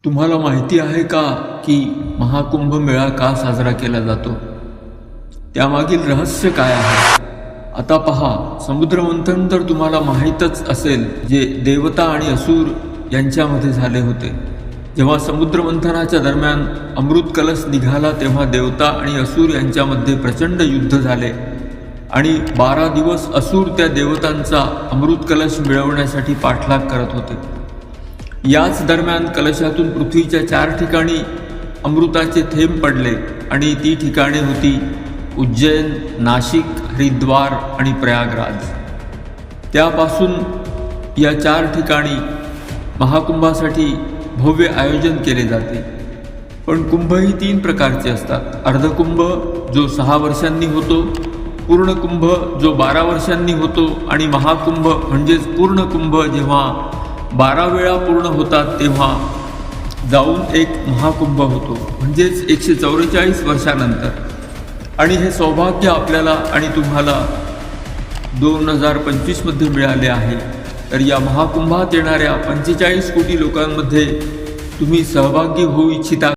तुम्हाला माहिती आहे का की महाकुंभ मेळा का साजरा केला जातो? त्यामागील रहस्य काय आहे? आता पहा, समुद्रमंथन तर तुम्हाला माहीतच असेल, जे देवता आणि असुर यांच्यामध्ये झाले होते. जेव्हा समुद्रमंथनाच्या दरम्यान अमृत कलश निघाला तेव्हा देवता आणि असुर यांच्यामध्ये प्रचंड युद्ध झाले आणि 12 दिवस असुर त्या देवतांचा अमृत कलश मिळवण्यासाठी पाठलाग करत होते. याच दरम्यान कलशातून पृथ्वीच्या 4 ठिकाणी अमृताचे थेंब पडले आणि ती ठिकाणे होती उज्जैन, नाशिक, हरिद्वार आणि प्रयागराज. त्यापासून या 4 ठिकाणी महाकुंभासाठी भव्य आयोजन केले जाते. पण कुंभ ही 3 प्रकारचे असतात. अर्धकुंभ जो 6 वर्षांनी होतो, पूर्ण कुंभ जो 12 वर्षांनी होतो आणि महाकुंभ म्हणजेच पूर्ण कुंभ जेव्हा 12 वेळा पूर्ण होतात तेव्हा जाऊन एक महाकुंभ होतो, म्हणजेच 144 वर्षानंतर. आणि हे सौभाग्य आपल्याला आणि तुम्हाला 2025 मध्ये मिळाले आहे. तर या महाकुंभात येणाऱ्या 45 कोटी लोकांमध्ये तुम्ही सहभागी होऊ इच्छिता